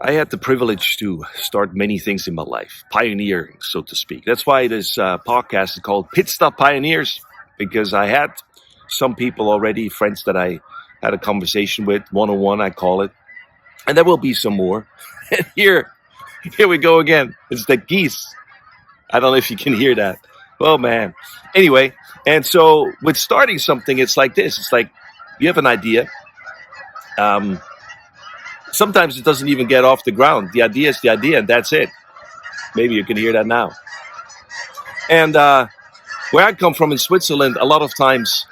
I had the privilege to start many things in my life, pioneering, so to speak. That's why this podcast is called Pit Stop Pioneers, because I had some people already, friends that I had a conversation with, one-on-one, I call it. And there will be some more. And here we go again. It's the geese. I don't know if you can hear that. Oh, man. Anyway, and so with starting something, it's like this. It's like you have an idea. Sometimes it doesn't even get off the ground. The idea is the idea, and that's it. Maybe you can hear that now. And where I come from in Switzerland, a lot of times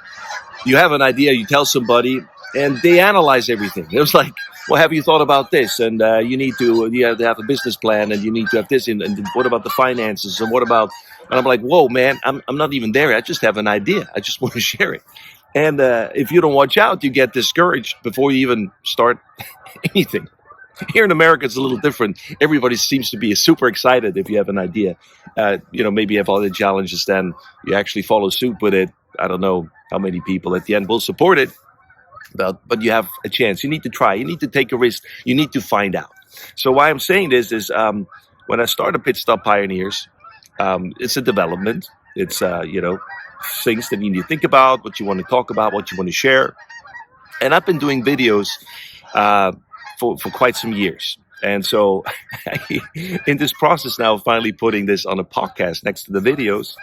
you have an idea, you tell somebody, and they analyze everything. It was like, well, have you thought about this? And you have to have a business plan, and you need to have this. And what about the finances? And what about? And I'm like, whoa, man, I'm not even there. I just have an idea. I just want to share it. And if you don't watch out, you get discouraged before you even start anything. Here in America, it's a little different. Everybody seems to be super excited if you have an idea. Maybe you have other challenges, then you actually follow suit with it. I don't know how many people at the end will support it, but you have a chance. You need to try. You need to take a risk. You need to find out. So why I'm saying this is when I started Pit Stop Pioneers, it's a development. It's, things that you need to think about, what you want to talk about, what you want to share. And I've been doing videos for quite some years. And so in this process now of finally putting this on a podcast next to the videos,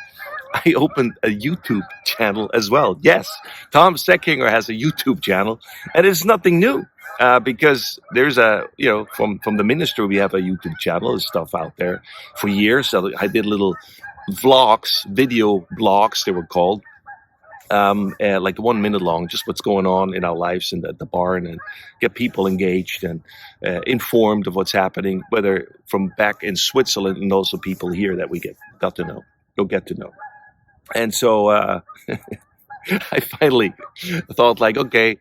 I opened a YouTube channel as well. Yes, Tom Seckinger has a YouTube channel, and it's nothing new because there's from the ministry, we have a YouTube channel. There's stuff out there for years. So I did little vlogs, video blogs, they were called, like 1 minute long, just what's going on in our lives and at the barn, and get people engaged and informed of what's happening, whether from back in Switzerland and also people here that we got to know. And so I finally thought, like, okay,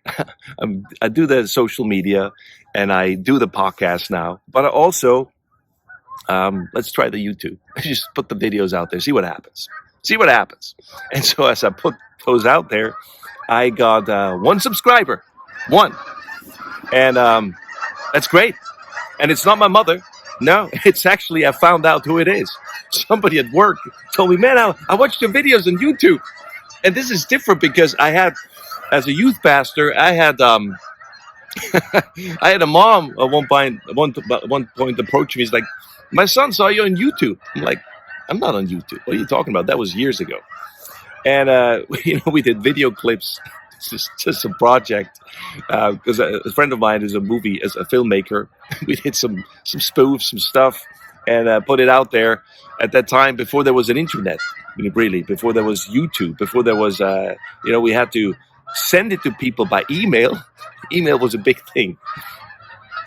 I do the social media and I do the podcast now, but I also let's try the YouTube. Just put the videos out there, see what happens. And so as I put those out there, I got one subscriber, and that's great. And it's not my mother. No, it's actually, I found out who it is. Somebody at work told me, man, I watched your videos on YouTube. And this is different because I had, as a youth pastor, I had I had a mom at one point approach me. He's like, my son saw you on YouTube. I'm like, I'm not on YouTube. What are you talking about? That was years ago. And, we did video clips. It's just a project. Because a friend of mine is a filmmaker. We did some spoofs, some stuff, and put it out there at that time before there was an internet, really, before there was YouTube, before there was, we had to send it to people by email. Email was a big thing.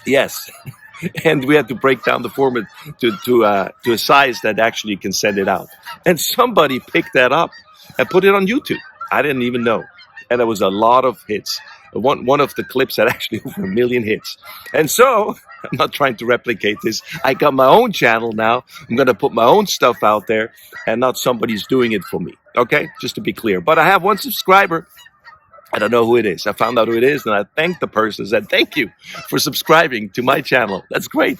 Yes. And we had to break down the format to a size that actually can send it out. And somebody picked that up and put it on YouTube. I didn't even know. And there was a lot of hits. One of the clips had actually over 1 million hits. And so, I'm not trying to replicate this. I got my own channel now. I'm going to put my own stuff out there, and not somebody's doing it for me. Okay? Just to be clear. But I have one subscriber. I don't know who it is. I found out who it is, and I thanked the person. I said, thank you for subscribing to my channel. That's great.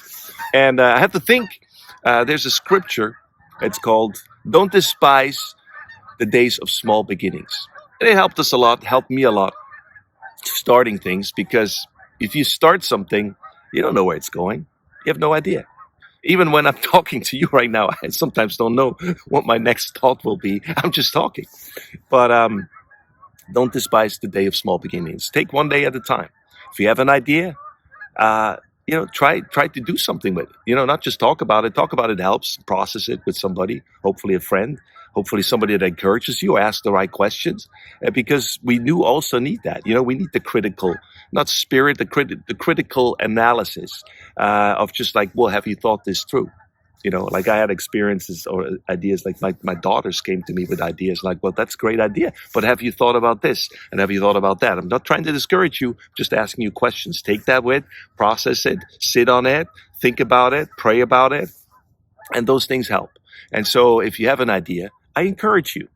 And I have to think, there's a scripture. It's called, don't despise the days of small beginnings. And it helped me a lot, starting things, because if you start something, you don't know where it's going. You have no idea. Even when I'm talking to you right now, I sometimes don't know what my next thought will be. I'm just talking. But don't despise the day of small beginnings. Take one day at a time. If you have an idea, try to do something with it. Not just talk about it. Talk about it helps. Process it with somebody, hopefully a friend, hopefully somebody that encourages you, ask the right questions, because we do also need that. We need the critical, not spirit, the critical analysis of just like, well, have you thought this through? Like I had experiences or ideas, like my daughters came to me with ideas like, well, that's a great idea, but have you thought about this? And have you thought about that? I'm not trying to discourage you, just asking you questions. Take that with, process it, sit on it, think about it, pray about it. And those things help. And so if you have an idea, I encourage you,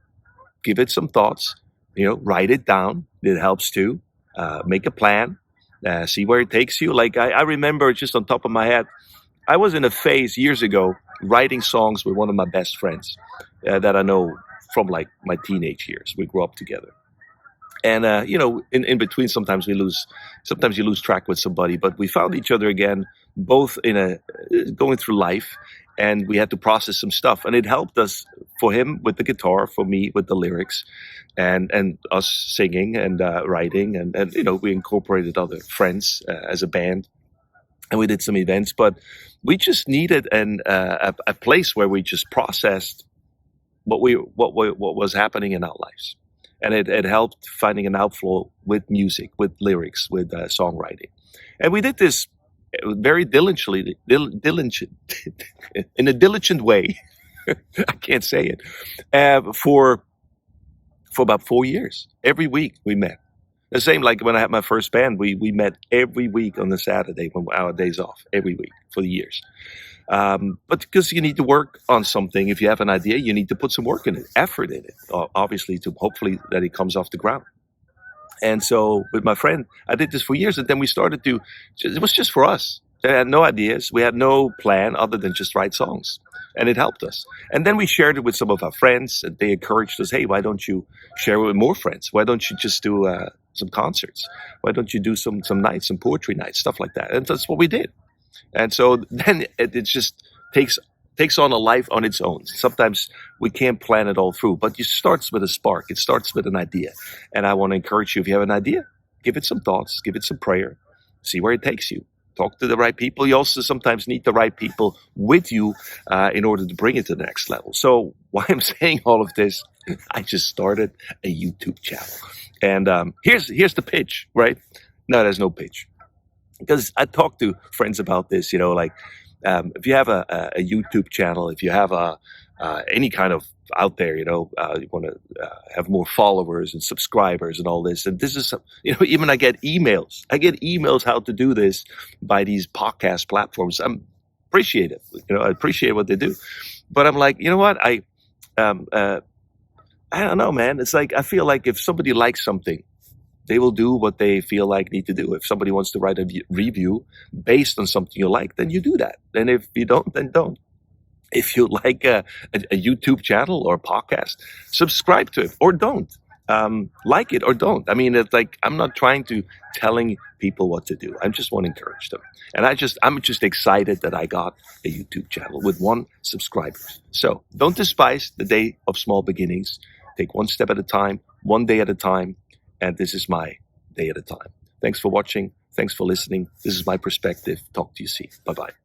give it some thoughts, write it down. It helps too. Make a plan. See where it takes you. Like I remember just on top of my head, I was in a phase years ago writing songs with one of my best friends that I know from like my teenage years. We grew up together. And in between, sometimes you lose track with somebody. But we found each other again, both in a going through life, and we had to process some stuff. And it helped us, for him with the guitar, for me with the lyrics, and us singing and writing, and we incorporated other friends as a band, and we did some events. But we just needed a place where we just processed what was happening in our lives. And it helped finding an outflow with music, with lyrics, with songwriting. And we did this very diligently, in a diligent way. I can't say it. For about 4 years. Every week we met. The same like when I had my first band, we met every week on the Saturday when our days off, every week for years. But because you need to work on something, if you have an idea, you need to put some work in it, effort in it, obviously, to hopefully that it comes off the ground. And so with my friend, I did this for years, and then we started to, it was just for us. I had no ideas. We had no plan other than just write songs. And it helped us. And then we shared it with some of our friends, and they encouraged us, hey, why don't you share it with more friends? Why don't you just do some concerts? Why don't you do some nights, some poetry nights, stuff like that? And that's what we did. And so then it just takes on a life on its own. Sometimes we can't plan it all through, but it starts with a spark. It starts with an idea. And I want to encourage you, if you have an idea, give it some thoughts, give it some prayer, see where it takes you. Talk to the right people. You also sometimes need the right people with you in order to bring it to the next level. So why I'm saying all of this, I just started a YouTube channel. And here's the pitch, right? No, there's no pitch. Because I talk to friends about this, if you have a YouTube channel, if you have any kind of out there, you want to have more followers and subscribers and all this. And this is, even I get emails how to do this by these podcast platforms. I appreciate it. I appreciate what they do. But I'm like, you know what? I don't know, man. It's like, I feel like if somebody likes something, they will do what they feel like need to do. If somebody wants to write a review based on something you like, then you do that. And if you don't, then don't. If you like a YouTube channel or a podcast, subscribe to it or don't. Like it or don't. I mean, it's like, I'm not trying to telling people what to do. I just want to encourage them. And I'm just excited that I got a YouTube channel with 1 subscriber. So don't despise the day of small beginnings. Take one step at a time, one day at a time. And this is my day at a time. Thanks for watching. Thanks for listening. This is my perspective. Talk to you soon. Bye-bye.